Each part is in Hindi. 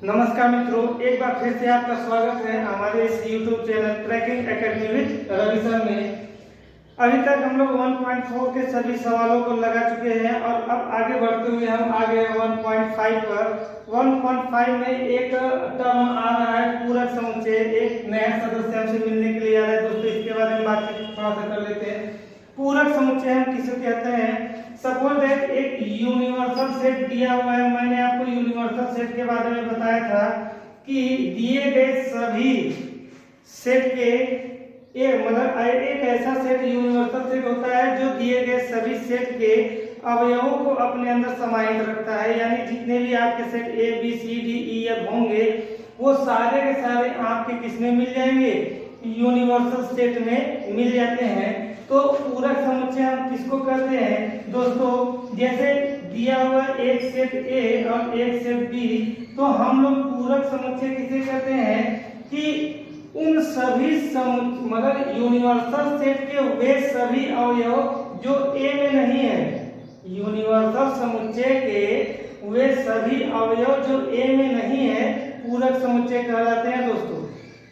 नमस्कार मित्रों, एक बार फिर से आपका स्वागत है हमारे इस YouTube channel cracking academy with Ravi sir में। अभी तक हम लोग 1.4 के सभी सवालों को लगा चुके हैं और अब आगे बढ़ते हुए हम आ गए 1.5 पर। 1.5 में एक टर्म आ रहा है पूरक समुच्चय। एक नया सदस्य हमसे मिलने के लिए आ रहा है दोस्तों, इसके बारे में बातचीत थोड़ा सा कर लेते हैं। पूरक समुच्चय हम किसे कहते हैं? सपोज दैट एक यूनिवर्सल सेट दिया हुआ है। मैंने आपको यूनिवर्सल सेट के बारे में बताया था कि दिए गए सभी सेट के एक ऐसा सेट यूनिवर्सल सेट होता है जो दिए गए सभी सेट के अवयवों को अपने अंदर समाहित रखता है। यानी जितने भी आपके set A B C D E F होंगे वो सारे के सारे आपके किसमें मिल जाएंगे? यूनिवर्सल सेट में मिल जाते हैं। तो पूरक समुच्चय हम किसको कहते हैं दोस्तों? जैसे दिया हुआ एक सेट ए और एक सेट बी, तो हम लोग पूरक समुच्चय किसे कहते हैं कि उन सभी मतलब यूनिवर्सल सेट के वे सभी अवयव जो ए में नहीं है। यूनिवर्सल समुच्चय के वे सभी अवयव जो ए में नहीं है पूरक समुच्चय कहलाते हैं दोस्तों।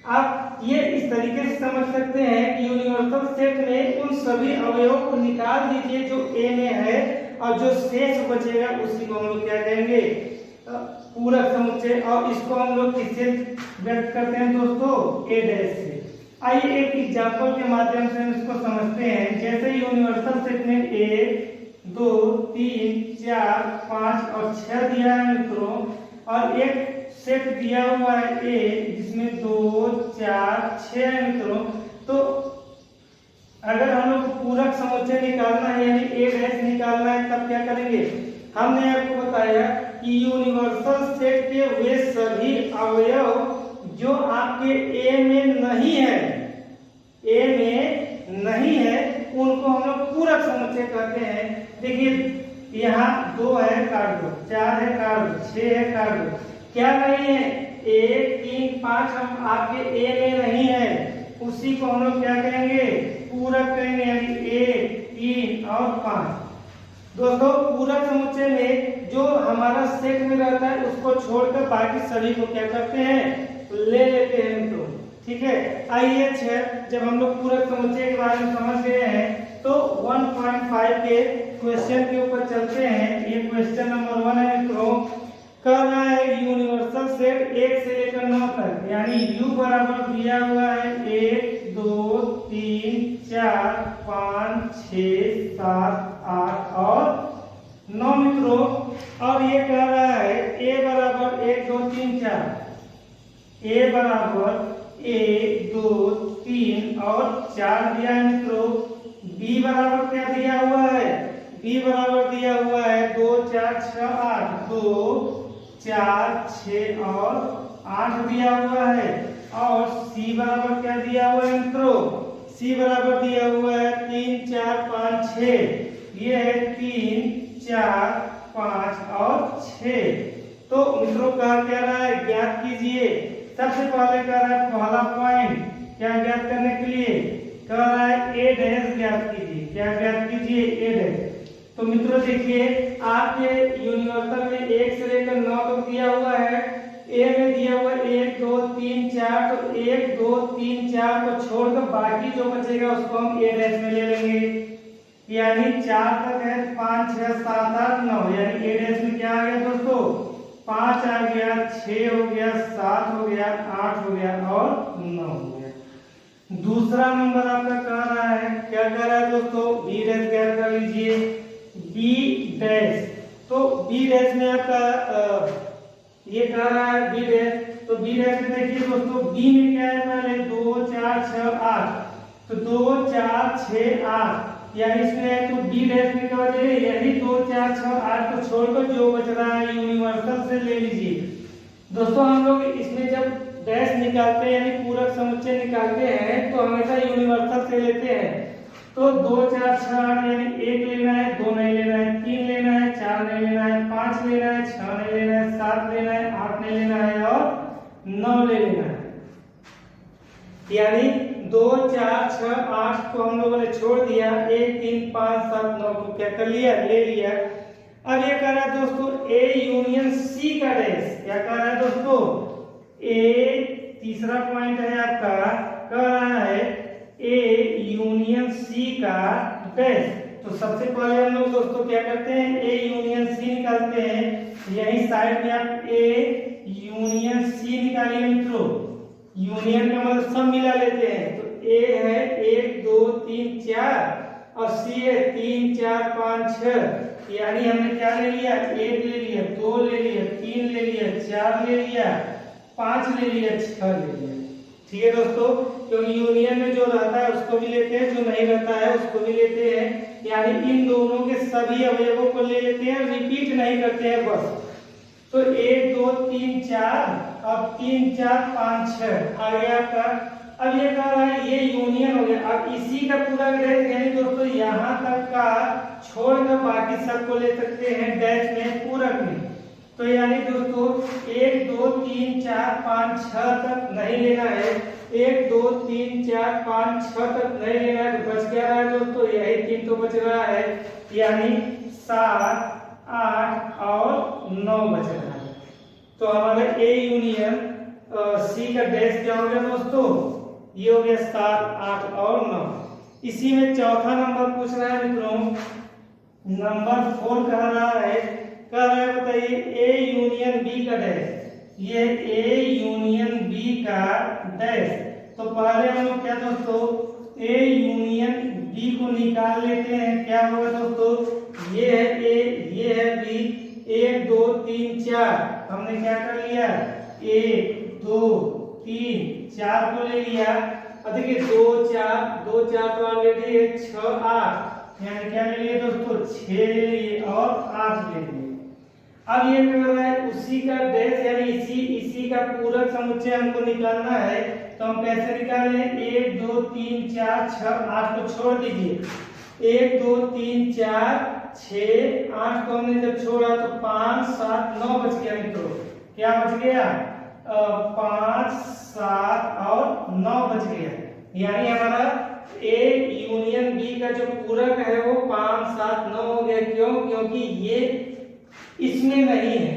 आप ये इस तरीके से समझ सकते हैं कि यूनिवर्सल सेट में उन सभी अवयवों को निकाल दीजिए जो ए में है और जो शेष बचेगा उसी को हम लोग क्या कहेंगे? पूरक समुच्चय। और इसको हम लोग किससे व्यक्त करते हैं दोस्तों? ए डैश से। आइए एक एग्जांपल के माध्यम से हम इसको समझते हैं। जैसे यूनिवर्सल सेट में 1 2 3 4 5 और 6 दिया है मित्रों, और एक सेट दिया हुआ है ए जिसमें 2 4 6 है मित्रों। तो अगर हम लोग पूरक समुच्चय निकालना है यानी ए डैश निकालना है तब क्या करेंगे? हमने आपको बताया कि यूनिवर्सल सेट के वे सभी अवयव जो आपके ए में नहीं है, ए में नहीं है, उनको हम लोग पूरक समुच्चय कहते हैं। देखिए यहाँ 2 है काट दो, 4 है काट दो, 6 है काट दो। क्या नहीं है? 1 3 5 हम आपके ए में नहीं है, उसी को हम लोग क्या कहेंगे? पूरक कहेंगे। यानी 1 3 और 5। दोस्तों पूरक समुच्चय में जो हमारा सेट में रहता है उसको छोड़कर बाकी सभी को क्या करते हैं? ले लेते हैं मित्रों। ठीक है, आइए 6 जब हम लोग पूरक समुच्चय के बारे में समझ गए हैं तो 1.5 के क्वेश्चन के ऊपर चलते हैं। ये क्वेश्चन नंबर 1 है मित्रों। कह रहा है यूनिवर्सल सेट 1 से लेकर 9 तक, यानी U बराबर दिया हुआ है 1 2 3 4 5 6 7 8 और 9 मित्रों। और ये कह रहा है A बराबर 1 2 3 4, A बराबर 1 2 3 और 4 दिया है मित्रों। B बराबर क्या दिया हुआ है? B बराबर दिया हुआ है 2 4 6 8, 2 4 6 और 8 दिया हुआ है। और C बराबर क्या दिया हुआ है मित्रों? C बराबर दिया हुआ है 3 4 5 6। ये है 3 4 5 और 6। तो मित्रों कहा क्या रहा है? ज्ञात कीजिए। सबसे पहले कह रहा है पहला पॉइंट क्या ज्ञात करने के लिए कह रहा है? ए डैश ज्ञात कीजिए। क्या ज्ञात कीजिए? ए डैश। तो मित्रों देखिए आपके यूनिवर्सल में 1 से लेकर 9 तक दिया हुआ है। ए में दिया हुआ 1 2 3 4, तो 1 2 3 4 को छोड़कर बाकी जो बचेगा उसको हम ए डैश में ले लेंगे। यानी 4 तक है, 5 6 7 8 9, यानी ए डैश में क्या आ गया दोस्तों? 5 आ गया, 6 हो गया, 7 हो गया, 8 हो गया और 9 हो गया। दूसरा नंबर आपका कह रहा है, क्या कह रहा है दोस्तों? बी डैश ज्ञात कर लीजिए। बी डैश, तो बी डैश में आपका ये कह रहा है बी डैश। तो बी डैश में देखिए दोस्तों बी में क्या है? पहले 2 4 6 8, तो 2 4 6 8, यानी इसमें तो बी डैश में क्या बचेगा? यही 2 4 6 8 को छोड़कर जो बच रहा है यूनिवर्सल से ले लीजिए। दोस्तों हम लोग इसमें जब डैश निकालते हैं यानी पूरक समुच्चय निकालते हैं तो हमेशा यूनिवर्सल से लेते हैं। तो 2 4 6 8 यानी 1 लेना है, 2 नहीं लेना है, 3 लेना है, 4 नहीं लेना है, 5 लेना है, 6 नहीं लेना है, 7 लेना है, 8 नहीं लेना है और 9 ले लेना है। यानी 2 4 6 8 को हम लोगों ने छोड़ दिया, 1 3 5 7 9 को क्या कर लिया? ले लिया। अब ये कह रहा है दोस्तों A यूनियन C का डैश, क्या कह रहा है दोस्तों, A तीसरा पॉइंट है आपका, कह रहा है A यूनियन C का डैश। तो सबसे पहले हम लोग दोस्तों क्या करते हैं, A यूनियन C निकालते हैं। यही साइड में आप A यूनियन C निकालिए मित्रों। यूनियन का मतलब सब मिला लेते हैं। तो A है 1 2 3 4 और C है 3 4 5 6, यानी हमने क्या ले लिया, 1 ले लिया, 2 ले लिया, 3 ले लिया, 4 ले लिया, 5 ले लिया, 6 ले लिया। ठीक है दोस्तों, क्योंकि यूनियन में जो रहता है उसको भी लेते हैं, जो नहीं रहता है उसको भी लेते हैं, यानी इन दोनों के सभी अवयवों को ले लेते हैं, रिपीट नहीं करते हैं बस। तो 1 2 3 4, अब 3 4 5 6 आ गया आपका। अब ये कह रहा है ये यूनियन हो गया। अब इसी का पूरा डैश, यानी दोस्तों यहाँ तक का छोड़कर बाकी सबको ले सकते हैं डैश में, पूरक में। तो यानी दोस्तों 1 2 3 4 5 6 तक नहीं लेना है, 1 2 3 4 5 6 तक नहीं लेना है। तो बच क्या रहा है दोस्तों, यही 3 तो बच रहा है, यानी 7 8 और 9 बच रहा है। तो हमारा A यूनियन C का डैश क्या हो गया दोस्तों, ये हो गया 7 8 और 9। इसी में चौथा नंबर पूछ रहा है मित्रों, नंबर 4 कह रहा है, बताइए A यूनियन B का डैश। ये A यूनियन B का डैश। तो पहले हम लोग क्या दोस्तों, A यूनियन B को निकाल लेते हैं। क्या होगा दोस्तों, ये है A, ये है B, 1 2 3 4, हमने क्या कर लिया, 1 2 3 4 को ले लिया। अब देखिए 2 4 तो ऑलरेडी है, 6 8, यानी क्या ले लिए दोस्तों, 6 ले लिए और 8 ले लिए। अब ये क्या कर रहा है, उसी का डैश यानी इसी का पूरक समुच्चय हमको निकालना है। तो हम कैसे निकालें, 1 2 3 4 6 8 को छोड़ दीजिए, 1 2 3 4 6 8 को हमने जब छोड़ा तो 5 7 9 बच गया मित्रों। क्या बच गया, 5 7 और 9 बच गया। यानी हमारा A यूनियन B का जो पूरक है वो 5 7 9 हो गया। क्यों, क्योंकि ये इसमें नहीं है।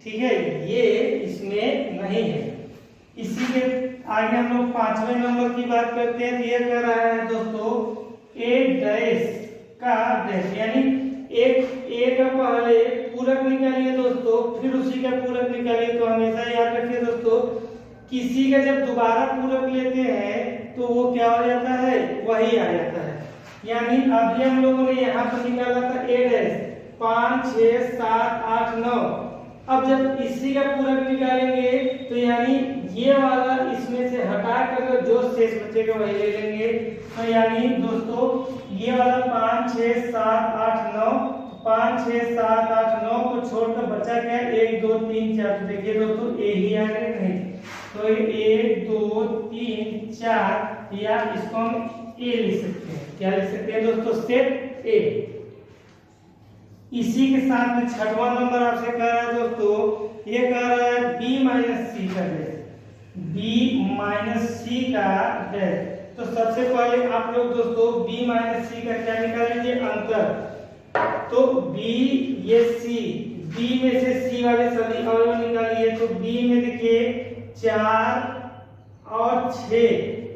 ठीक है, ये इसमें नहीं है। इसी के आगे हम लोग 5वें नंबर की बात करते हैं। ये कह रहा है दोस्तों A डैश का डैश, यानी A का पहले पूरक निकालिए दोस्तों, फिर उसी का पूरक निकालिए। तो हमेशा याद रखिए दोस्तों, किसी का जब दोबारा पूरक लेते हैं तो वो क्या हो जाता है, वही आ जाता है। यानी अभी हम लोगों ने यहाँ पर निकाला था A डैश 5 6 7 8 9। अब जब इसी का पूरक निकालेंगे तो यानी ये वाला इसमें से हटा कर जो शेष बचेगा वही ले लेंगे। तो यानी दोस्तों ये वाला 5 6 7 8 9, 5 6 7 8 9 को छोड़कर बचा क्या, 1 2 3 4। तो देखिए दोस्तों A ही आ गया, नहीं तो 1 2 3 4, या इसको हम A लिख सकते हैं। क्या लिख सकते हैं दोस्तों, सेट A। इसी के साथ में 6वां नंबर आपसे कह रहा है दोस्तों, ये कह रहा है B माइनस C का डैश, B माइनस C का डैश। तो सबसे पहले आप लोग दोस्तों B माइनस C का क्या निकालेंगे, अंतर। तो B ये C, B में से C वाले सभी अवयव निकालिए। तो B में देखिए 4 और 6,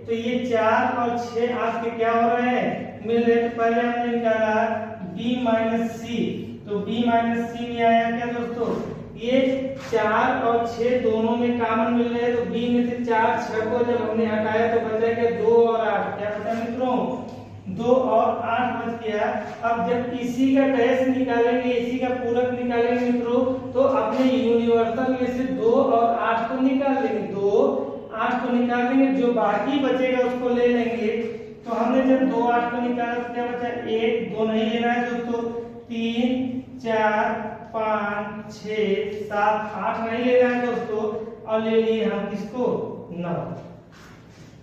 तो ये 4 और 6 आपके क्या हो रहे हैं, मिल रहे। तो पहले हमने निकाला B माइनस C, तो B माइनस C में आया क्या दोस्तों, ये 4 और 6 दोनों में कॉमन मिल रहे हैं। तो B में से 4 6 को जब हमने हटाया तो बचा क्या, 2 और 8। क्या बचा मित्रों, 2 और 8 बच गया। अब जब इसी का डैश निकालेंगे, इसी का पूरक निकालेंगे मित्रों, तो अपने यूनिवर्सल में से 2 और 8 को निकाल लेंगे, 2 8 को निकाल लेंगे, जो बाकी बचेगा उसको ले लेंगे। तो हमने जब 2 8 को निकाला तो क्या बचा, 1 2 नहीं लेना है दोस्तों, 3 4 5 6 7 8 नहीं लेना है दोस्तों, और ले लिए हम किसको, 9।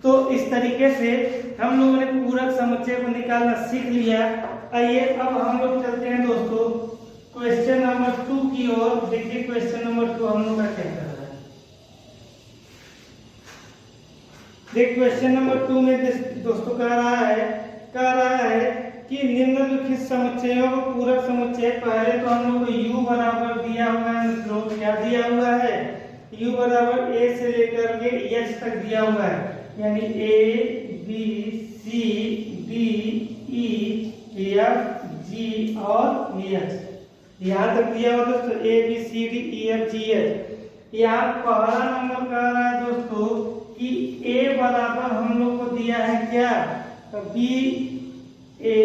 तो इस तरीके से हम लोगों ने पूरक समुच्चय को निकालना सीख लिया। आइए अब हम लोग चलते हैं दोस्तों क्वेश्चन नंबर 2 की ओर। देखिए क्वेश्चन नंबर 2 हम लोग का क्या कर रहा है। देख क्वेश्चन नंबर 2 में दोस्तों कह रहा है कि निम्नलिखित समुच्चयों को पूरक समुच्चय, पहले तो हम लोग को u बराबर दिया हुआ है मित्रों, क्या दिया हुआ है, u बराबर a से लेकर के h तक दिया हुआ है, यानी a b c d e f g और h यहाँ तक दिया हुआ दोस्तों, a b c d e f g h। यहाँ पहला नंबर कह रहा है दोस्तों कि a बराबर हम लोग को दिया है क्या, b a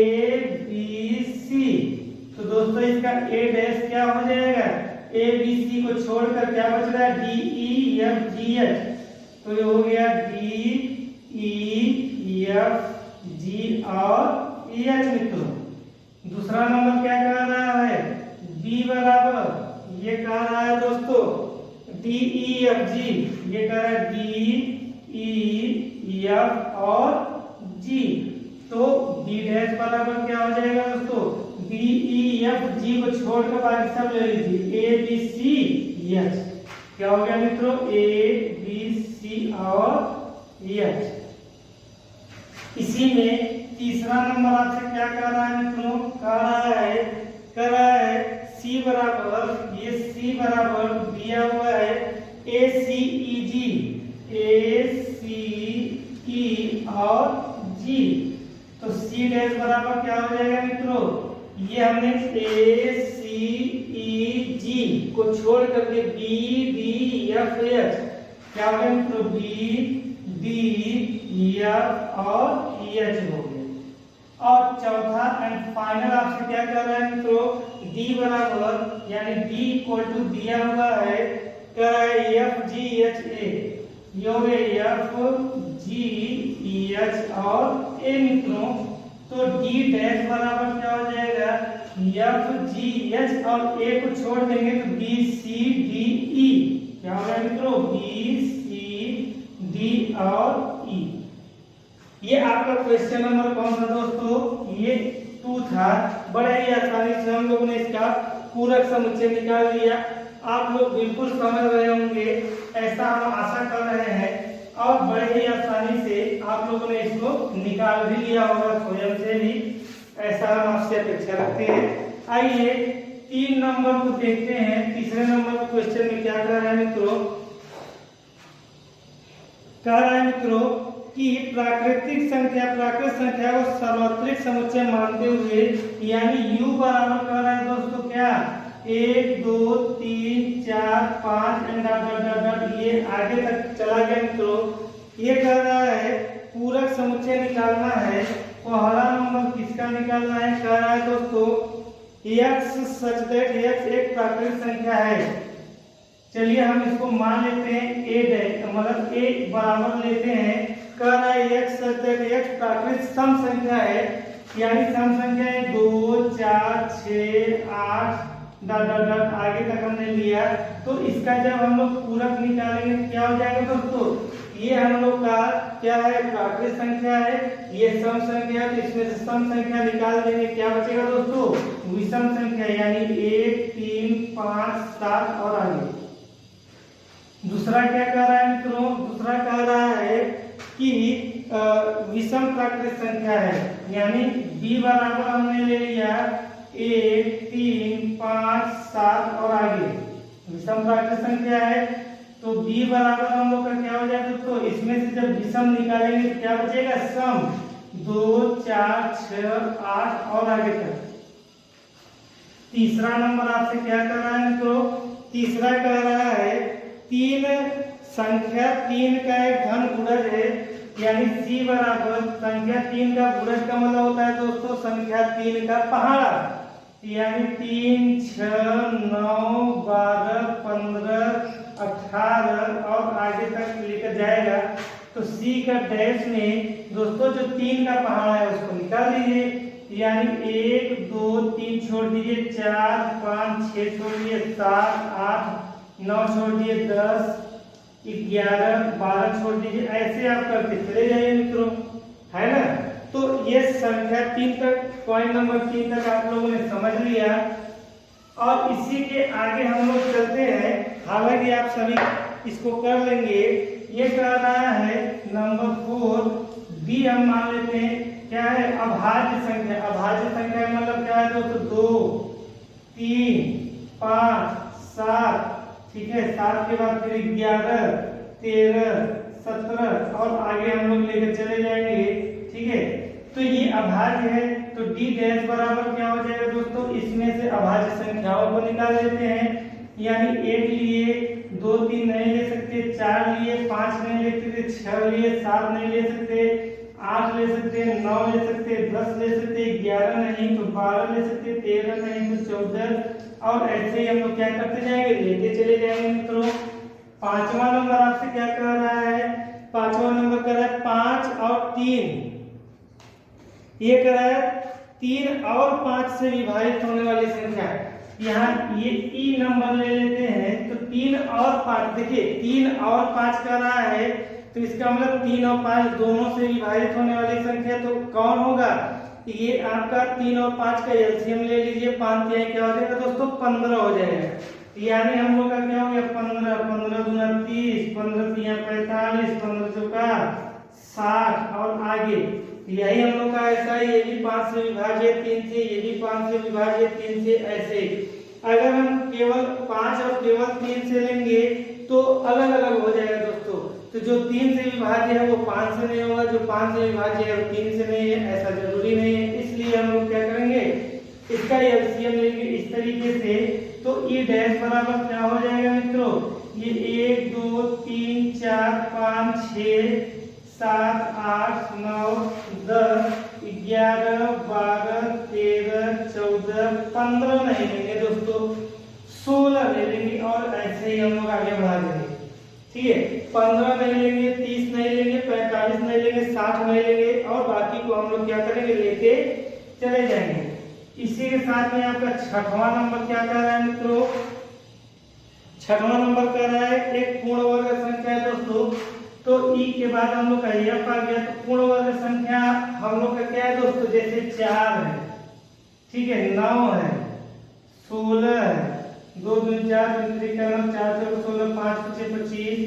b c, तो दोस्तों इसका a डैश क्या हो जाएगा, a b c को छोड़कर क्या बच रहा है, d e f g h, तो ये हो गया d e f g और e h मित्रों। दूसरा नंबर क्या कह रहा है, b बराबर ये कह रहा है दोस्तों d e f g, ये कह रहा है d e f और g, तो b डैश बराबर क्या हो जाएगा दोस्तों, d e f g को छोड़कर बाकी सब ले लीजिए, a b c h, क्या हो गया मित्रों, a b c और h। इसी में तीसरा नंबर आपसे क्या कह रहा है मित्रों, कह रहा है c बराबर, ये c बराबर दिया हुआ है a c e और g, तो c डैश बराबर क्या हो जाएगा मित्रों, ये हमने a c e g को छोड़ करके b d f h, क्या हो गया मित्रों, b d f और h हो गया। और चौथा एंड फाइनल आपसे क्या कर रहा है मित्रों, d बराबर यानी d इक्वल टू दिया हुआ है क्या है, f g h a, ये हो गया f g h और a मित्रों, तो d डैश बराबर क्या हो जाएगा, f g h और a को छोड़ देंगे तो b c d e, क्या हो गया मित्रों, b c d और e। ये आपका क्वेश्चन नंबर कौन सा दोस्तों, ये 2 था। बड़े ही आसानी से हम लोगों ने इसका पूरक समुच्चय निकाल लिया। आप लोग बिल्कुल समझ रहे होंगे ऐसा हम आशा कर रहे हैं, और बड़े ही आसानी से आप लोगों ने इसको निकाल भी लिया होगा स्वयं से भी, ऐसा हम आपसे अपेक्षा रखते हैं। आइए 3 नंबर को देखते हैं। तीसरे नंबर के क्वेश्चन में क्या कह रहा है मित्रों, कह रहा है मित्रों कि प्राकृत संख्या को सार्वत्रिक समुच्चय मानते हुए, यानी u बराबर कह रहा है दोस्तों क्या, 1 2 3 4 5 एंड डॉट ये आगे तक चला गया मित्रों। ये कह रहा है पूरक समुच्चय निकालना है। पहला नंबर किसका निकालना है, कह रहा है दोस्तों x सच दैट x एक प्राकृत संख्या है। चलिए हम इसको मान लेते हैं a मतलब a बराबर लेते हैं। कह रहा है x सच दैट x प्राकृत सम संख्या है, यानी सम संख्या है 2 4 6 8 डॉट आगे तक हमने लिया। तो इसका जब हम लोग पूरक निकालेंगे क्या हो जाएगा दोस्तों, ये हम लोग का क्या है, प्राकृत संख्या है, ये सम संख्या है, तो इसमें से सम संख्या निकाल देंगे, क्या बचेगा दोस्तों, विषम संख्या, यानी 1 3 5 7 और आगे। दूसरा क्या कह रहा है मित्रों, दूसरा कह रहा है कि विषम प्राकृत संख्या है, यानी b बराबर हमने ले लिया 1 3 5 7 और आगे विषम प्राकृत संख्या है। तो b बराबर हम लोग का क्या हो जाएगा, तो इसमें से जब विषम निकालेंगे तो क्या बचेगा, सम 2 4 6 8 और आगे तक। तीसरा नंबर आपसे क्या कर रहा है मित्रों, तीसरा कह रहा है 3 संख्या 3 का एक धन गुणज है, यानी c बराबर संख्या 3 का गुणज का मतलब होता है दोस्तों संख्या 3 का पहाड़ा, यानी 3 6 9 12 15 18 और आगे तक लेकर जाएगा। तो c का डैश में दोस्तों जो 3 का पहाड़ा है उसको निकाल दीजिए, यानी 1 2 3 छोड़ दीजिए, 4 5 6 छोड़ दीजिए, 7 8 9 छोड़ दिए, 10 11 12 छोड़ दीजिए, ऐसे आप करके चले जाइए मित्रों, है ना। तो ये संख्या 3 तक, पॉइंट नंबर 3 तक आप लोगों ने समझ लिया। और इसी के आगे हम लोग चलते हैं, हालांकि आप सभी इसको कर लेंगे। ये कह रहा है नंबर 4 डी हम मान लेते हैं क्या है, अभाज्य संख्या। अभाज्य संख्या का मतलब क्या है दोस्तों, 2 3 5 7, ठीक है, 7 के बाद फिर 11 13 17 और आगे हम लोग लेकर चले जाएंगे, ठीक है। तो ये अभाज्य है, तो d डैश बराबर क्या हो जाएगा दोस्तों, इसमें से अभाज्य संख्याओं को निकाल लेते हैं। यानी 1 लिए, 2 3 नहीं ले सकते, 4 लिए, 5 नहीं ले सकते, 6 लिए, 7 नहीं ले सकते, 8 ले सकते, 9 ले सकते, 10 ले सकते, 11 नहीं तो 12 ले सकते, 13 नहीं तो 14, और ऐसे ही हम लोग क्या करते जाएंगे, लेते चले जाएंगे मित्रों। पांचवा नंबर आपसे क्या कर रहा है, पांचवा नंबर कर रहा है 5 और 3, ये कर रहा है 3 और 5 से विभाजित होने वाली संख्या। यहाँ ये ई नंबर ले लेते हैं, तो 3 और 5, देखिए 3 और 5 कर रहा है, तो इसका मतलब 3 और 5 दोनों से विभाजित होने वाली संख्या तो कौन होगा, ये आपका 3 और 5 का एलसीएम ले लीजिए, 5 3 क्या हो जाएगा दोस्तों, 15 हो जाएगा। यानी हम लोग का क्या हो गया, 15 15 दूना 30, 15 3 45, 15 चौका 60 और आगे यही हम लोग का ऐसा ही, ये भी 5 से विभाजित 3 से, ये भी 5 से विभाजित 3 से, ऐसे। अगर हम केवल 5 और केवल 3 से लेंगे तो अलग अलग हो जाएगा दोस्तों। तो जो 3 से विभाज्य है वो 5 से नहीं होगा, जो 5 से विभाज्य है वो 3 से नहीं है, ऐसा जरूरी नहीं है। इसलिए हम लोग क्या करेंगे, इसका एलसीएम लेंगे इस तरीके से। तो ई डैश बराबर क्या हो जाएगा मित्रों, ये 1 2 3 4 5 6 7 8 9 10 11 12 13 14 15 नहीं लेंगे दोस्तों, 16 ले लेंगे और ऐसे ही हम लोग आगे बढ़ा देंगे, ठीक है। 15 नहीं लेंगे, 30 नहीं लेंगे, 45 नहीं लेंगे, 60 नहीं लेंगे और बाकी को हम लोग क्या करेंगे, लेके चले जाएंगे। इसी के साथ में आपका छठवां नंबर क्या कर रहा है मित्रों, छठवां नंबर कर रहा है एक पूर्ण वर्ग संख्या है दोस्तों। तो ई के बाद हम लोग का एफ आ गया, तो पूर्ण वर्ग संख्या हम लोग का क्या है दोस्तों, जैसे 4 है, ठीक है, 9 है, 16 है, 2 2 4 2 3 4 4 16 5 5 25,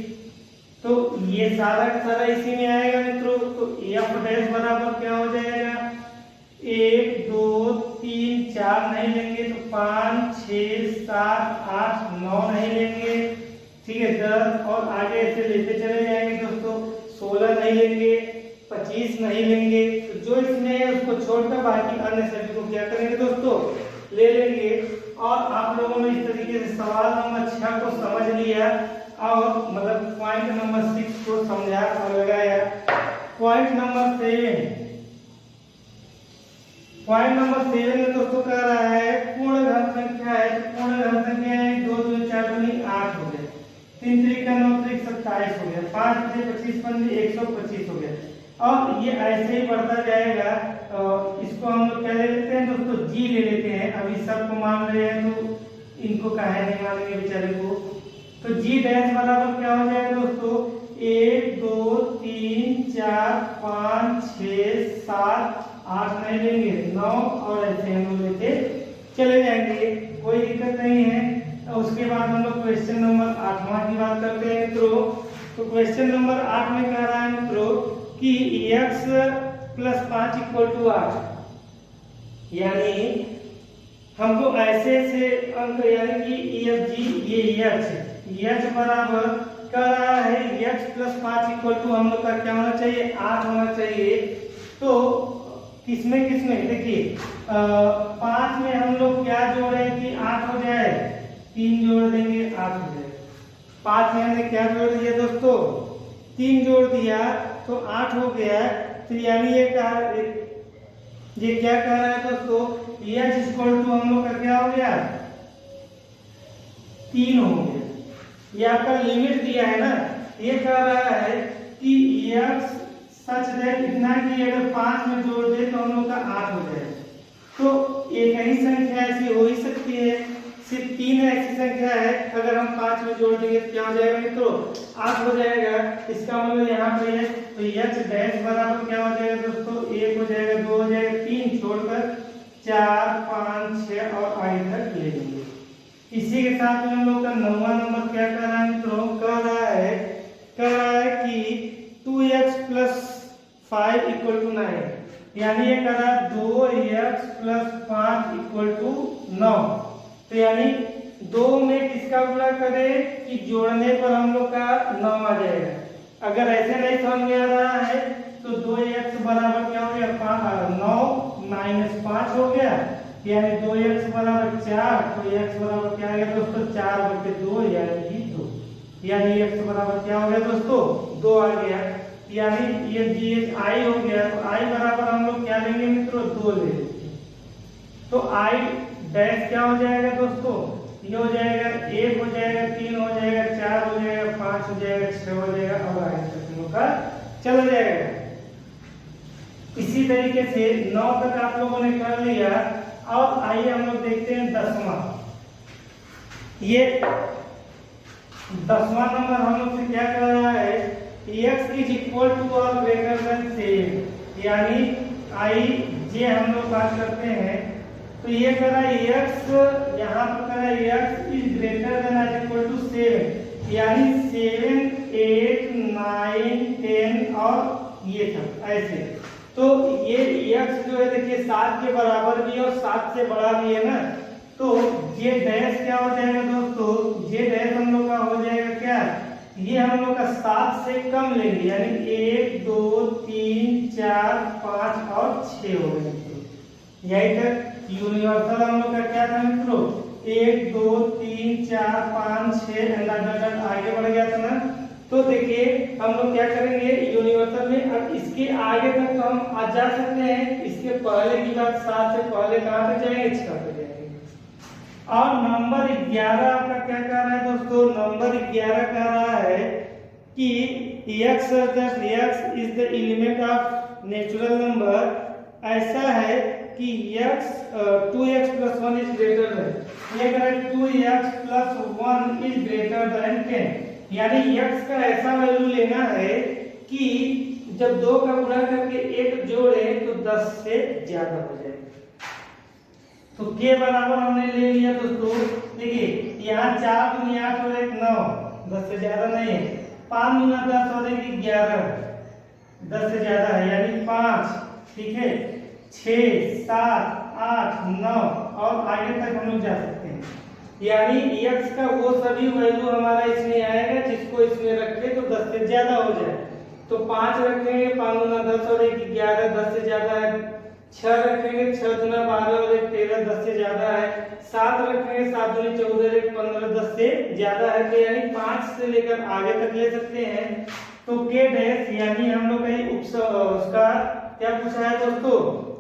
तो ये सारा का सारा इसी में आएगा मित्रों। तो एफ डैश बराबर क्या हो जाएगा, 1 2 3 4 नहीं लेंगे तो 5 6 7 8 9 नहीं लेंगे, ठीक है, 10 और आगे ऐसे लेते चले जाएंगे दोस्तों। 16 नहीं लेंगे, 25 नहीं लेंगे, तो जो इसमें है उसको छोड़कर बाकी अन्य सभी को क्या करेंगे दोस्तों, ले लेंगे। और आप लोगों ने इस तरीके से सवाल नंबर 6 को समझ लिया और मतलब पॉइंट नंबर 6 को समझा और लगाया। पॉइंट नंबर 7, पॉइंट नंबर 7 में दोस्तों कह रहा है पूर्ण घन संख्या है, तो पूर्ण घन संख्या है 2 2 4 2 8 हो गया, 3 3 9 3 27 हो गया, 5 5 25 5 125 हो गया। और ये ऐसे ही बढ़ता जाएगा। इसको हम लोग क्या ले लेते हैं दोस्तों, जी ले लेते हैं। अभी सबको मान रहे हैं तो इनको काहे नहीं मानेंगे बेचारे को। तो जी डैश बराबर क्या हो जाएगा दोस्तों, 1 2 3 4 5 6 7 8 नहीं लेंगे, 9 और ऐसे हम लोग लेते चले जाएंगे, कोई दिक्कत नहीं है। उसके बाद हम लोग क्वेश्चन नंबर 8वां की बात करते हैं मित्रों। तो क्वेश्चन नंबर 8 में कह रहा है मित्रों कि x + 5 = 8, यानी हमको ऐसे ऐसे अंक यानी कि EF G ये h बराबर कह रहा है x + 5 = हम लोग का क्या होना चाहिए, 8 होना चाहिए। तो किसमें देखिए 5 में हम लोग क्या जोड़े कि 8 हो जाए, 3 जोड़ देंगे 8 हो जाए। 5 में हमने क्या जोड़ दिया दोस्तों, 3 जोड़ दिया तो 8 हो गया। तो यानी ये क्या कह रहा है दोस्तों, h = हम लोग का क्या हो गया, 3 हो गया। ये आपका लिमिट दिया है ना, ये कह रहा है कि x सच दैट इतना कि अगर 5 में जोड़ दे तो हम लोग का 8 हो जाए। तो एक ही संख्या ऐसी हो ही सकती है, सिर्फ 3 ऐसी संख्या है, अगर हम 5 में जोड़ देंगे तो क्या हो जाएगा मित्रों, 8 हो जाएगा। इसका मतलब यहाँ पे है तो h डैश बराबर क्या हो जाएगा दोस्तों, 1 हो जाएगा, 2 हो जाएगा, 3 छोड़कर 4 5 6 और आगे तक ले लेंगे। इसी के साथ में हम लोग का 9वां नंबर क्या कर रहा है मित्रों, कह रहा है कि 2x + 5 = 9, यानी ये करा 2x प्लस 5 इक्वल टू 9। तो यानी 2 में किसका गुणा करें कि जोड़ने पर हम लोग का 9 आ जाएगा। अगर ऐसे नहीं समझ में आ रहा है तो 2x बराबर क्या हो गया 9 माइनस 5 हो गया, यानी 2x बराबर 4। तो x बराबर क्या आ गया दोस्तों 4/2 यानी 2। यानी x बराबर क्या हो गया दोस्तों 2 आ गया। यानी ये dx i हो गया। तो i बराबर हम लोग क्या लेंगे मित्रों 2 ले लेंगे। तो i डैश क्या हो जाएगा दोस्तों, ये हो जाएगा 1 हो जाएगा, 3 हो जाएगा, 4 हो जाएगा, 5 हो जाएगा, 6 हो जाएगा और आगे तक हम लोग का चला जाएगा। इसी तरीके से 9 तक आप लोगों ने कर लिया। अब आइए हम लोग देखते हैं 10वां। ये 10वां नंबर हम लोग से क्या कर रहा है x इज इक्वल टू और ग्रेटर देन सेम, यानी i j हम लोग बात करते हैं। तो ये करा x यहाँ पर करा x इज ग्रेटर देन और इक्वल टू 7, यानी 7 8 9 10 और ये सब ऐसे। तो ये x जो है देखिए 7 के बराबर भी है और 7 से बड़ा भी है ना। तो ये डैश क्या हो जाएगा दोस्तों, ये डैश हम लोग का हो जाएगा क्या, ये हम लोग का 7 से कम लेंगे, यानी 1 2 3 4 5 और 6 हो गए मित्रों। यही तक यूनिवर्सल हम लोग का क्या था मित्रों 1 2 3 4 5 6 आगे बढ़ गया था ना। तो देखिए हम लोग क्या करेंगे यूनिवर्सल में, अब इसके आगे तक तो हम आ जा सकते हैं, इसके पहले की बात 7 से पहले कहां तक जाएंगे 6 तक जाएंगे। और नंबर 11 आपका क्या कह रहा है दोस्तों, नंबर 11 कह रहा है कि x is the element of natural number. ऐसा है कि x 2x plus 1 is greater than, ये कह रहा है 2x plus 1 is greater than 10, यानी x का ऐसा वैल्यू लेना है कि जब 2 का गुणा करके 1 जोड़े तो 10 से ज्यादा हो जाए। तो k बराबर हमने ले लिया दोस्तों। देखिए यहाँ 4 दूनी 8 और 1 9, 10 से ज्यादा नहीं है। 5 दूना 10 और 1 11, 10 से ज्यादा है यानी 5, ठीक है 6 7 8 9 और आगे तक हम लोग जा सकते हैं। यानी x का वो सभी वैल्यू हमारा इसमें आएगा जिसको इसमें रखे तो 10 से ज्यादा हो जाए। तो 5 रखेंगे 5 दूना 10 और 1 11, 10 से ज्यादा है। 6 रखेंगे 6 दूना 12 और 1 13, 10 से ज्यादा है। 7 रखेंगे 7 दूनी 14 1 15, 10 से ज्यादा है। तो यानी 5 से लेकर आगे तक ले सकते हैं। तो k डैश यानी हम लोग का उसका क्या पूछा है दोस्तों,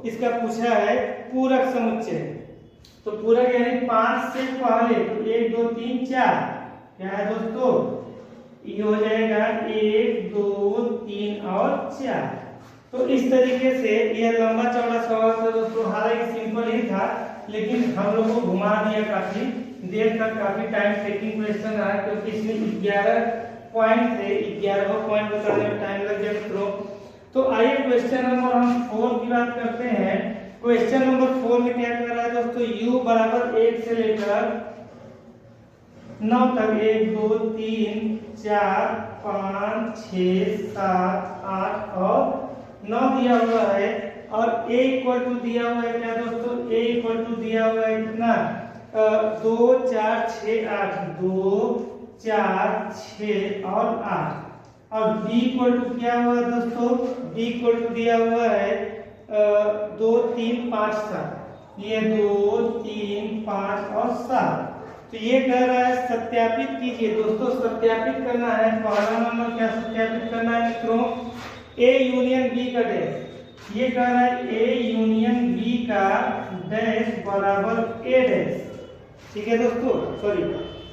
इसका पूछा है पूरक समुच्चय। तो पूरक यानी 5 से पहले तो 1 2 3 4 क्या है दोस्तों, ये हो जाएगा 1 2 3 और 4। तो इस तरीके से यह लंबा चौड़ा सवाल था दोस्तों। हालांकि सिंपल ही था लेकिन हम लोग को घुमा दिया काफी देर तक, काफी टाइम टेकिंग क्वेश्चन रहा क्योंकि इसमें 11 पॉइंट थे, 11वां पॉइंट बताने में टाइम लग गया मित्रों। तो आइए क्वेश्चन नंबर हम 4 की बात करते हैं। क्वेश्चन नंबर 4 में क्या कर रहा है दोस्तों, u बराबर 1 से लेकर 9 तक 1 2 3 4 5 6 7 8 और 9 दिया हुआ है और a इक्वल टू दिया हुआ है क्या दोस्तों, a इक्वल टू दिया हुआ है कितना 2 4 6 8, 2 4 6 और 8। और b इक्वल टू क्या हुआ है दोस्तों, b इक्वल टू दिया हुआ है 2 3 5 7, ये 2 3 5 और 7। तो ये कह रहा है सत्यापित कीजिए दोस्तों। सत्यापित करना है, पहला नंबर क्या सत्यापित करना है मित्रों, A यूनियन B का डैश। ये कह रहा है A यूनियन B का डैश बराबर A डैश, ठीक है दोस्तों, सॉरी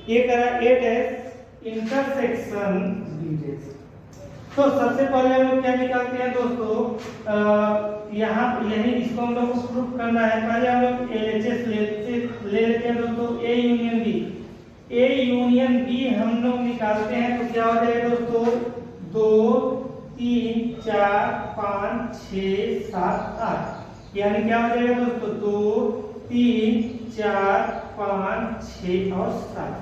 ये कह रहा है A dash intersection B dash. तो सबसे पहले हम लोग क्या निकालते हैं दोस्तों, यहाँ यही इसको हम लोग को प्रूफ करना है। पहले हम लोग LHS ले लेते हैं दोस्तों, A union B। A union B हम लोग निकालते हैं तो क्या हो जाएगा दोस्तों, 2 3 4 5 6 7 8, यानी क्या हो जाएगा दोस्तों 2 3 4 5 6 और 7,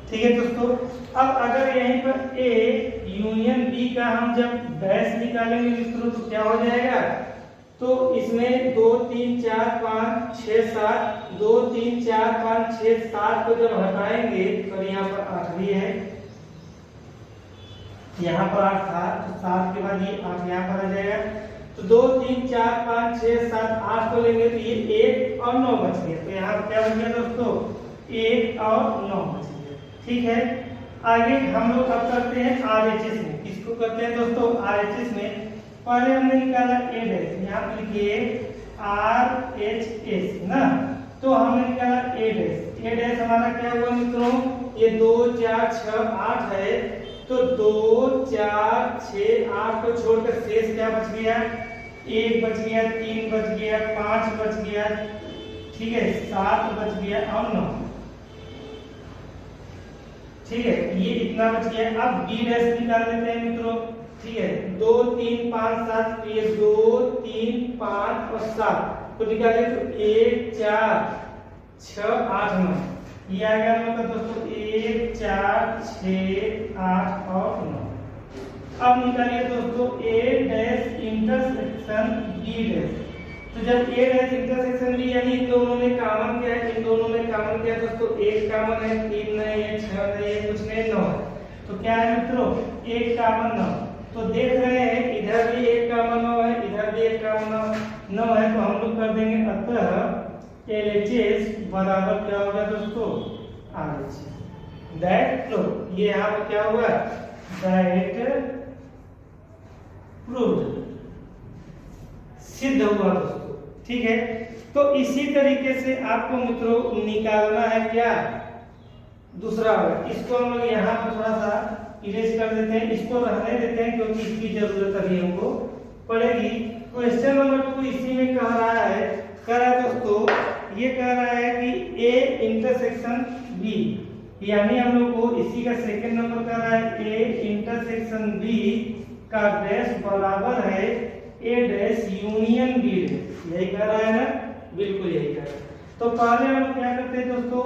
ठीक है दोस्तों। अब अगर यहीं पर A यूनियन B का हम जब डैश निकालेंगे मित्रों तो क्या हो जाएगा, तो इसमें 2 3 4 5 6 7 2 3 4 5 6 7 को जब हटाएंगे तो यहाँ पर 8 भी है, यहाँ पर 8 था तो 7 के बाद ये 8 यहाँ पर आ जाएगा। तो 2 3 4 5 6 7 8 को लेंगे तो ये 1 और 9 बच गया। तो यहाँ क्या बच गया दोस्तों, 1 और 9 बच गया। ठीक है, आगे हम लोग अब करते हैं RHS में। किसको करते हैं दोस्तों, RHS में। पहले हमने निकाला A डैश, यहाँ पर लिखिए RHS ना, तो हमने निकाला A डैश। A डैश हमारा क्या हुआ मित्रों, ये 2 4 6 8 है, तो 2 4 6 8 को छोड़कर शेष क्या बच गया, 1 बच गया, 3 बच गया, 5 बच गया, ठीक है, 7 बच गया और 9। ठीक है, ये इतना बच गया। अब B डैश निकाल लेते हैं मित्रों। ठीक है, 2 3 5 7, ये 2 3 5 और 7 तो निकाले तो 1 4 6 8 9, ये आ गया मतलब दोस्तों 1 4 6 8 और 9। अब निकालिए दोस्तों A dash intersection B dash. तो जब A डैश इंटरसेक्शन B यानी इन दोनों में कॉमन क्या है, इन दोनों में कॉमन क्या है दोस्तों, 1 कॉमन है, 3 नहीं है, 6 नहीं है, कुछ नहीं, 9 है। तो क्या है मित्रों, 1 कॉमन 9। तो देख रहे हैं इधर भी 1 कॉमन 9 है, इधर भी 1 कॉमन 9 है, तो हम लोग कर देंगे अतः LHS बराबर क्या होगा दोस्तों, RHS। दैट प्रूव, ये यहाँ पर क्या हुआ, दैट प्रूव्ड, सिद्ध हुआ दोस्तों। ठीक है, तो इसी तरीके से आपको मित्रों निकालना है क्या, दूसरा वर्ग। इसको हम लोग यहाँ पर थोड़ा सा इरेज कर देते हैं, इसको रहने देते हैं क्योंकि इसकी जरूरत अभी हमको पड़ेगी। क्वेश्चन नंबर 2 इसी में कह रहा है, कह रहा है दोस्तों, ये कह रहा है कि A इंटरसेक्शन B, यानी हम लोग को इसी का सेकंड नंबर कह रहा है A इंटरसेक्शन B का डैश बराबर है A dash union B dash. यही कह रहा है ना, बिल्कुल यही कह रहा है। तो पहले हम क्या करते हैं दोस्तों,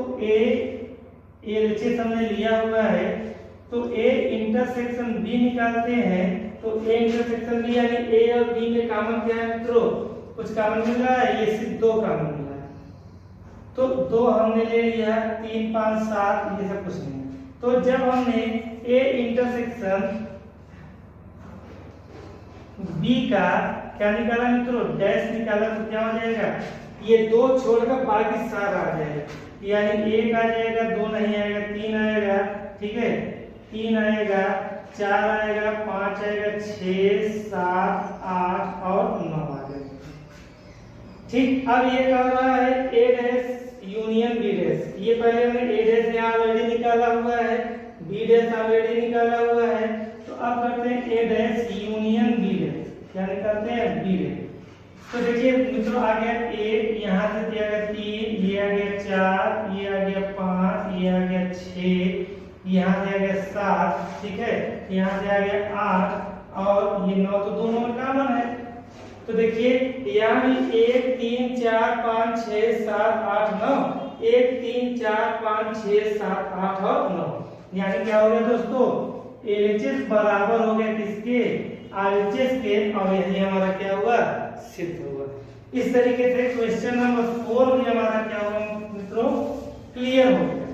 LHS हमने लिया हुआ है, तो A इंटरसेक्शन B निकालते हैं। तो A इंटरसेक्शन B यानी A और B में कॉमन क्या है मित्रों, कुछ कॉमन मिल रहा है, ये सिर्फ 2 कॉमन मिल रहा है, तो 2 हमने ले लिया, 3 5 7 ये सब कुछ नहीं। तो जब हमने A इंटरसेक्शन B का क्या निकाला मित्रों, डैश निकाला, तो क्या हो जाएगा, ये 2 छोड़कर बाकी सारा आ जाएगा, यानी 1 आ जाएगा, 2 नहीं आएगा, 3 आएगा, ठीक है, 3 आएगा, 4 आएगा, 5 आएगा, 6 7 8 और 9 आ जाएगा। ठीक, अब ये कह रहा है A dash union B dash. ये पहले हमने A डैश यहाँ ऑलरेडी निकाला हुआ है, B डैश ऑलरेडी निकाला हुआ है, तो अब करते हैं A dash union B dash. क्या निकालते हैं, B डैश। तो देखिए मित्रों आ गया 1, यहाँ से दिया गया 3, ये आ गया 4, ये आ गया 5, ये आ गया 6, यहाँ से आ गया 7, ठीक है, यहाँ से आ गया 8 और ये 9, तो दोनों में कॉमन है। तो देखिए यहाँ भी 1 3 4 5 6 7 8 9, 1 3 4 5 6 7 8 और 9, यानी क्या हो गया दोस्तों, LHS बराबर हो गया किसके, RHS के, और यही हमारा क्या हुआ, सिद्ध हुआ। इस तरीके से क्वेश्चन नंबर 4 भी हमारा क्या हुआ मित्रों, क्लियर हो गया।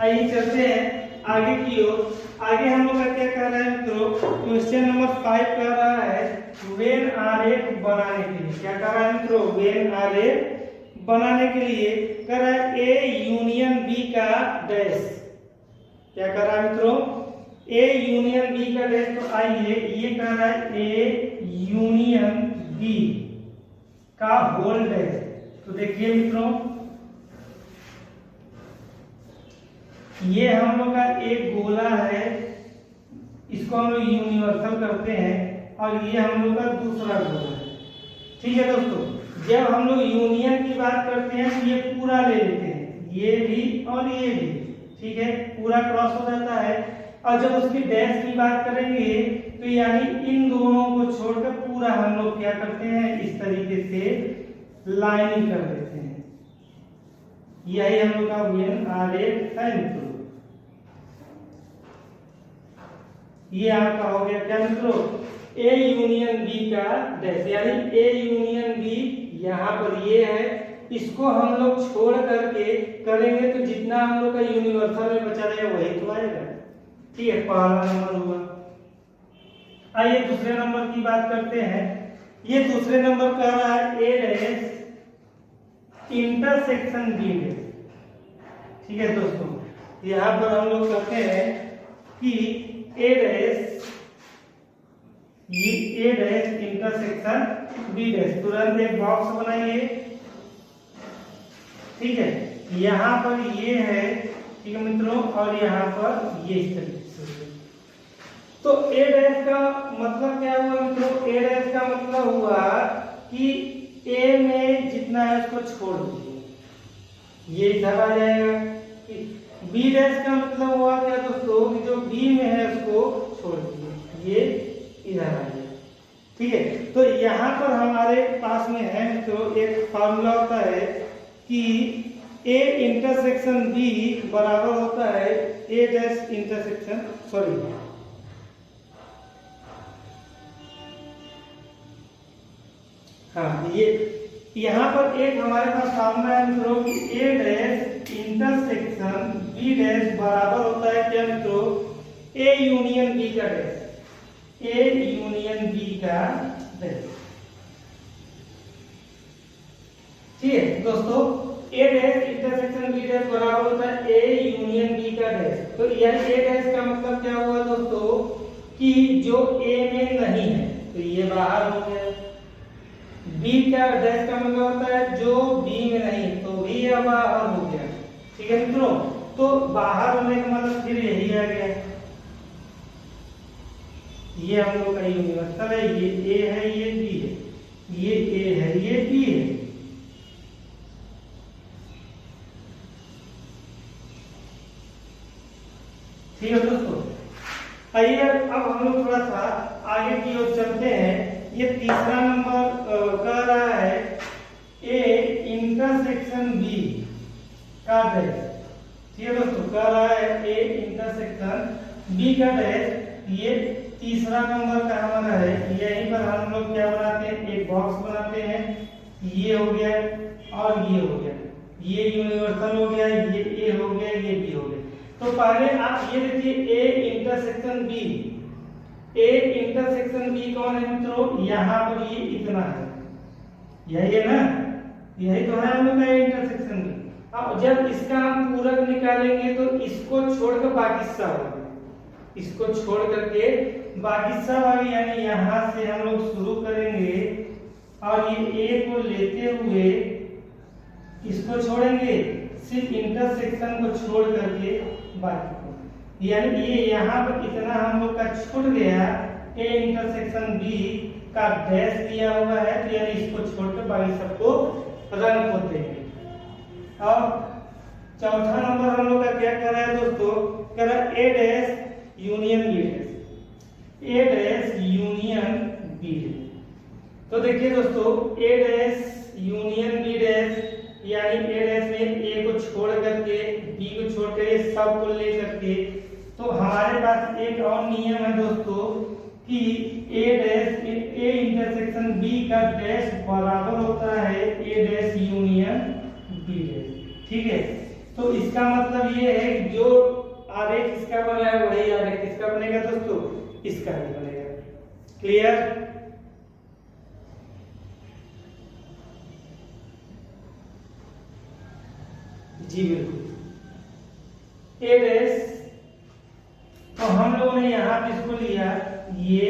आइए चलते हैं आगे की ओर। आगे हम लोग का क्या कह रहा है मित्रों, क्वेश्चन नंबर 5 कह रहा है वेन आरेख बनाने के लिए। क्या कह रहा है मित्रों, वेन आरेख बनाने के लिए कह रहा है A यूनियन B का डैश। क्या कह रहा है मित्रों, A यूनियन B का डैश। तो आइए ये कह रहा है A यूनियन B का होल डैश। तो देखिए मित्रों ये हम लोग का एक गोला है, इसको हम लोग यूनिवर्सल करते हैं, और ये हम लोग का दूसरा गोला है। ठीक है दोस्तों, जब हम लोग यूनियन की बात करते हैं तो ये पूरा ले लेते हैं, ये भी और ये भी, ठीक है, पूरा क्रॉस हो जाता है। और जब उसकी डैश की बात करेंगे तो यानी इन दोनों को छोड़कर पूरा हम लोग क्या करते हैं, इस तरीके से लाइनिंग कर देते हैं। यही हम लोग का वेन आरेख है मित्रों। ये आपका हो गया क्या मित्रों, ए यूनियन बी का डैश, यानी ए यूनियन बी यहाँ पर ये है, इसको हम लोग छोड़ करके करेंगे तो जितना हम लोग का यूनिवर्सल में बचा रहेगा वही तो आएगा। ठीक है, पहला नंबर हुआ। आइए दूसरे नंबर की बात करते हैं। ये दूसरे नंबर कह रहा है ए डैश इंटरसेक्शन बी डैश। ठीक है दोस्तों, यहाँ पर हम लोग कहते हैं कि ए डैश, ये ए डैश इंटरसेक्शन बी डैश। तुरंत एक बॉक्स बनाइए। ठीक है, यहाँ पर ये है, ठीक है मित्रों, और यहाँ पर ये इस तरीके से। तो ए डैश का मतलब क्या हुआ मित्रों, ए डैश का मतलब हुआ कि ए में जितना है उसको छोड़ दीजिए, ये इधर आ जाएगा। बी डैश का मतलब हुआ क्या दोस्तों, कि जो बी में है उसको छोड़ दीजिए, ये इधर आ जाएगा। ठीक है, तो यहाँ पर हमारे पास में है मित्रों एक फार्मूला होता है कि ए इंटरसेक्शन बी बराबर होता है ए डैश इंटरसेक्शन, सॉरी हाँ, ये यहाँ पर एक हमारे पास फार्मूला है मित्रों कि ए डैश इंटरसेक्शन बी डैश बराबर होता है क्या मित्रों, ए यूनियन बी का डैश, ए यूनियन बी का डैश। ठीक है दोस्तों, ए डैश इंटरसेक्शन बी डैश बराबर होता है ए यूनियन बी का डैश। तो यह ए डैश का मतलब क्या हुआ दोस्तों, कि जो ए में नहीं है तो ये बाहर हो गया। बी का डैश का मतलब होता है जो बी में नहीं तो भी यह बाहर हो गया। ठीक है मित्रों, तो बाहर होने का मतलब फिर यही आ गया, ये हम लोग का यूनिवर्सल है, ये ए है ये बी है, ये ए है ये बी है। ठीक है दोस्तों, आइए अब हम लोग थोड़ा सा आगे की ओर चलते हैं। ये तीसरा नंबर कह रहा है ए इंटरसेक्शन बी का डैश। ठीक है दोस्तों, कह रहा है ए इंटरसेक्शन बी का डैश। ये तीसरा नंबर का हमारा है। यहीं पर हम लोग क्या बनाते हैं, एक बॉक्स बनाते हैं, ये हो गया और ये हो गया, ये यूनिवर्सल हो गया, ये ए हो गया, ये बी हो गया। तो पहले आप ये देखिए A intersection B, A intersection B कौन है मित्रों, यहाँ पर ये इतना है, यही है ना, यही तो है हम लोग का इंटरसेक्शन बी। अब जब इसका हम पूरक निकालेंगे तो इसको छोड़कर बाकी सब, इसको छोड़ करके बाकी सब आगे, यानी यहाँ से हम लोग शुरू करेंगे और ये ए को लेते हुए इसको छोड़ेंगे, सिर्फ इंटरसेक्शन को छोड़ करके बाकी को, यानी ये यहाँ पर इतना हम लोग का छूट गया, ए इंटरसेक्शन बी का डैश दिया हुआ है, तो यानी इसको छोड़कर बाकी सबको रंग को देंगे। अब चौथा नंबर हम लोग का क्या कर रहा है दोस्तों, कह रहा है ए डैश यूनियन बी डैश, ए डैश यूनियन बी डैश। तो देखिए दोस्तों, ए डैश यूनियन बी डैश, यानी ए डैश में ए को छोड़ करके बी को छोड़ कर ये सब को ले करके, तो हमारे पास एक और नियम है दोस्तों कि ए डैश ए इंटरसेक्शन बी का डैश बराबर होता है ए डैश यूनियन बी डैश। ठीक है, तो इसका मतलब ये है कि जो आरेख इसका बना है वही आरेख किसका बनेगा दोस्तों, इसका भी बनेगा। क्लियर? जी बिल्कुल। ए डैश, तो हम लोगों ने यहाँ पे इसको लिया ये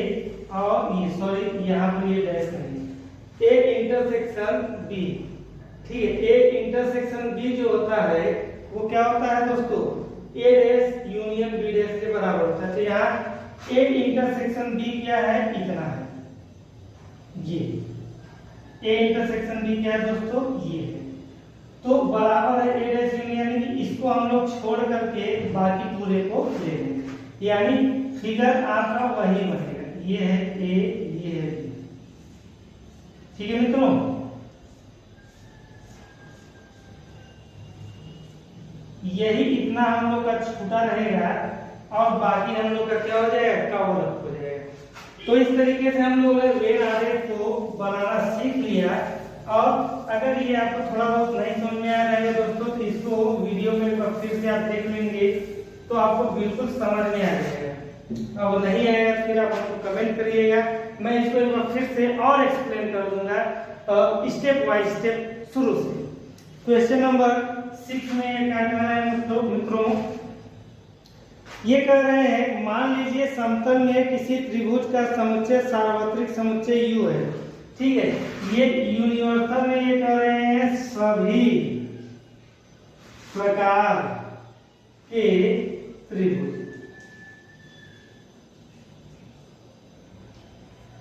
और ये, सॉरी यहाँ पर ये डैश नहीं, ए इंटरसेक्शन बी। ठीक है, ए इंटरसेक्शन बी जो होता है वो क्या होता है दोस्तों, ए डैश यूनियन बी डैश के बराबर होता है। तो यहाँ ए इंटरसेक्शन बी क्या है, इतना है, ये ए इंटरसेक्शन बी क्या है दोस्तों, ये है, तो बराबर है ए डैश यूनियन, यानी कि इसको हम लोग छोड़ करके बाकी पूरे को ले लेंगे, यानी फिगर आपका वही बनेगा, ये है ए, ये है बी। ठीक है मित्रों, यही इतना हम लोग का छूटा रहेगा, और बाकी हम लोग का क्या हो जाएगा, कवर अप हो जाएगा। तो इस तरीके से हम लोग ने वेन आरेख को बनाना सीख लिया। और अगर ये आपको थोड़ा बहुत नहीं समझ में आ रहा है दोस्तों, तो इसको वीडियो में एक बार फिर से आप देख लेंगे तो आपको बिल्कुल समझ में आ जाएगा। और नहीं आएगा तो फिर आप हमको कमेंट करिएगा, मैं इसको एक बार फिर से और एक्सप्लेन कर दूंगा स्टेप बाय स्टेप शुरू से। क्वेश्चन नंबर 6 में ये क्या कहना है मित्रों, ये कह रहे हैं मान लीजिए समतल में किसी त्रिभुज का समुच्चय सार्वत्रिक समुच्चय U है, ठीक है। ये यूनिवर्सल में ये कह रहे हैं सभी प्रकार के त्रिभुज,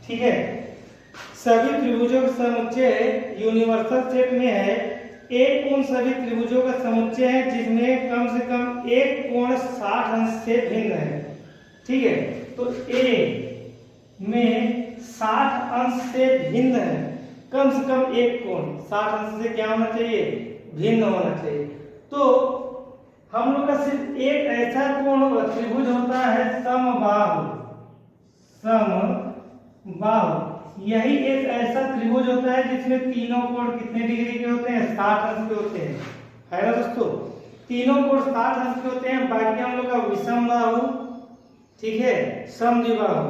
ठीक है। सभी त्रिभुजों का समुच्चय यूनिवर्सल सेट में है। एक उन सभी त्रिभुजों का समुच्चय है जिसमें कम से कम एक कोण 60 अंश से भिन्न है, ठीक है। तो ए में 60 अंश से भिन्न है, कम से कम एक कोण 60 अंश से क्या होना चाहिए, भिन्न होना चाहिए। तो हम लोग का सिर्फ एक ऐसा कोण त्रिभुज होता है समबाहु, समबाहु यही एक ऐसा त्रिभुज होता है जिसमें तीनों कोण कितने डिग्री के होते हैं, 60 अंश के होते हैं, है ना दोस्तों। तीनों कोण 60 अंश के होते हैं। बाकी हम लोग का विषमबाहु, ठीक है, समद्विबाहु,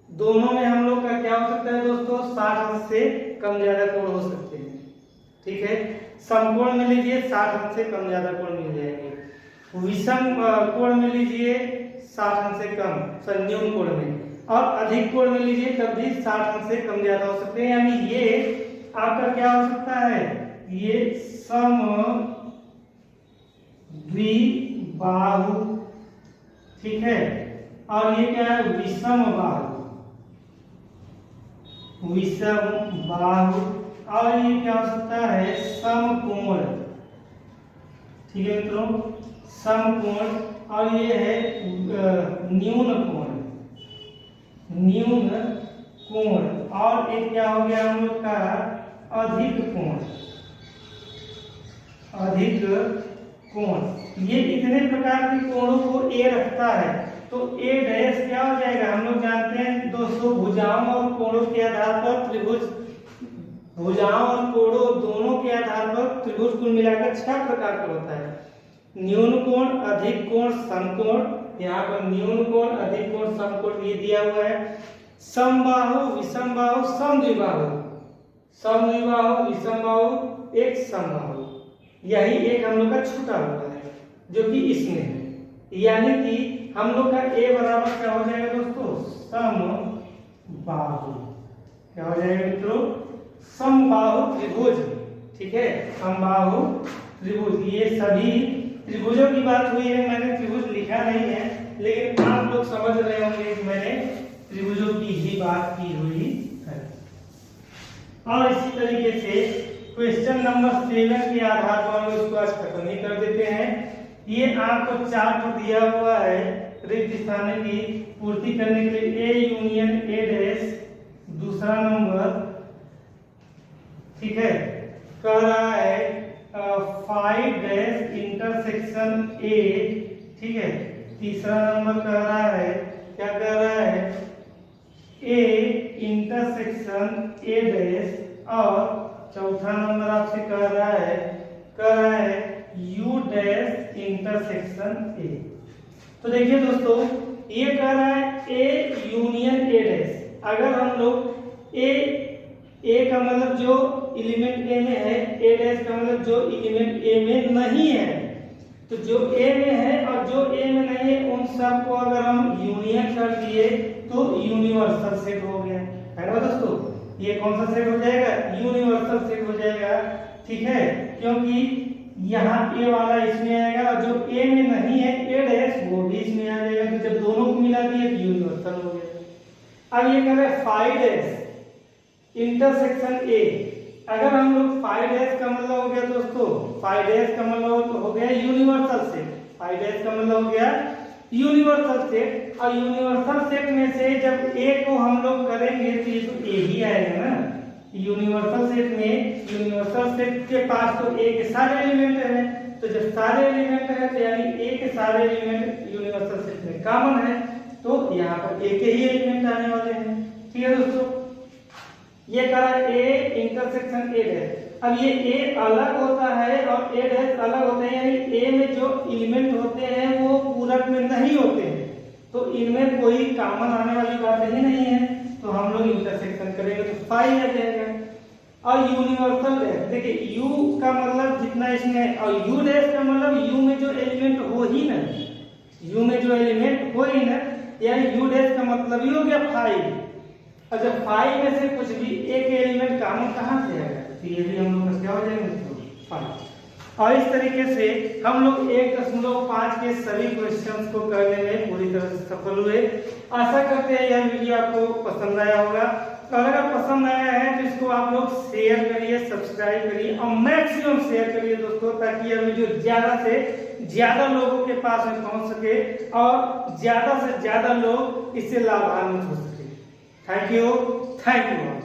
दोनों में हम लोग का क्या हो सकता है दोस्तों, 60 अंश से कम ज्यादा कोण हो सकते हैं, ठीक है। समकोण में लीजिए 60 अंश से कम ज्यादा कोण मिल जाएंगे, विषम कोण में लीजिए 60 अंश से कम, न्यून कोण में, और अधिक कोण में लीजिए तब भी 60 अंश से कम ज्यादा हो सकते हैं। यानी ये आपका क्या हो सकता है, ये समद्विबाहु, ठीक है। और ये क्या है, विषमबाहु, विषमबाहु। और ये क्या हो सकता है, समकोण, ठीक है मित्रों, समकोण। और ये है न्यून कोण, न्यून कोण। और एक क्या हो गया हम लोग का, अधिक कोण, अधिक कोण। ये इतने प्रकार के कोणों को ए रखता है। तो ए डैश क्या हो जाएगा, हम लोग जानते हैं दोस्तों भुजाओं और कोणों के आधार पर त्रिभुज, भुजाओं और कोणों दोनों के आधार पर त्रिभुज कुल मिलाकर 6 प्रकार का होता है। न्यून कोण, अधिक कोण, समकोण। यहाँ पर न्यून कोण, अधिक कोण, समकोण ये दिया हुआ है। समबाहु, विषमबाहु, समद्विबाहु, समद्विबाहु, विषमबाहु, एक समबाहु। यही एक हम लोग का छूटा हुआ है जो कि इसमें है। यानी कि हम लोग का ए बराबर क्या हो जाएगा दोस्तों, समबाहु। क्या हो जाएगा मित्रों, समबाहु त्रिभुज, ठीक है, समबाहु त्रिभुज। ये सभी त्रिभुजों की बात हुई है, मैंने त्रिभुज लिखा नहीं है, लेकिन आप लोग समझ रहे होंगे कि मैंने त्रिभुजों की ही बात की हुई है। और इसी तरीके से क्वेश्चन नंबर 7 के आधार पर हम इसको आज खत्म ही कर देते हैं। ये आपको चार्ट दिया हुआ है रिक्त स्थानों की पूर्ति करने के लिए, ए यूनियन ए डैश, दूसरा नंबर, ठीक है, कह रहा है 5 डैश इंटरसेक्शन ए, ठीक है। तीसरा नंबर कह रहा है, क्या कह रहा है, ए इंटरसेक्शन ए डैश। और चौथा नंबर आपसे कह रहा है यू डैश इंटरसेक्शन ए। तो देखिए दोस्तों, ये कह रहा है ए यूनियन ए डैश। अगर हम लोग ए का मतलब जो एलिमेंट ए में है, ए डैश का मतलब जो एलिमेंट ए में नहीं है, तो जो ए में है और जो ए में नहीं है उन सब को अगर हम यूनियन कर दिए तो यूनिवर्सल सेट हो गया, है ना दोस्तों। ये कौन सा सेट हो जाएगा, यूनिवर्सल सेट हो जाएगा, ठीक है। क्योंकि यहाँ ए वाला इसमें आएगा और जो ए में नहीं है ए डैश वो भी इसमें आ जाएगा। तो जब दोनों को मिला दिए तो यूनिवर्सल हो गया। अब ये कह रहे हैं 5 डैश इंटरसेक्शन ए। अगर हम लोग 5 डैश का मतलब हो गया दोस्तों, 5 डैश का मतलब हो गया यूनिवर्सल सेट। 5 डैश का मतलब हो गया यूनिवर्सल सेट। और यूनिवर्सल सेट में से जब ए को हम लोग करेंगे तो ये तो ए ही आएगा ना। यूनिवर्सल सेट में, यूनिवर्सल सेट के पास तो ए के सारे एलिमेंट हैं, तो जब सारे एलिमेंट है तो यानी ए के सारे एलिमेंट यूनिवर्सल सेट में कॉमन है, तो यहाँ पर ए के ही एलिमेंट आने वाले हैं। ठीक है दोस्तों, ये करा ए इंटरसेक्शन ए है। अब ये ए अलग होता है और ए डैश अलग होते हैं, यानी ए में जो एलिमेंट होते हैं वो पूरक में नहीं होते हैं, तो इनमें कोई कॉमन आने वाली बात ही नहीं है, तो हम लोग इंटरसेक्शन करेंगे तो फाई आ जाएगा। और यूनिवर्सल डैश, देखिए यू का मतलब जितना इसमें, और यू डैश का मतलब यू में जो एलिमेंट हो ही ना, यू में जो एलिमेंट हो ही ना, यानी यू डैश का मतलब ही हो गया फाइव। और जब फाइव में से कुछ भी एक एलिमेंट कॉमन कहाँ से आएगा, तो ये भी हम लोग का क्या हो जाएंगे, फाइव। और इस तरीके से हम लोग 1.5 के सभी क्वेश्चंस को करने में पूरी तरह से सफल हुए। आशा करते हैं यह वीडियो आपको पसंद आया होगा, और अगर पसंद आया है तो इसको आप लोग शेयर करिए, सब्सक्राइब करिए और मैक्सिमम शेयर करिए दोस्तों, ताकि यह वीडियो ज्यादा से ज्यादा लोगों के पास में पहुंच सके और ज्यादा से ज्यादा लोग इससे लाभान्वित हो सके। Thank you all.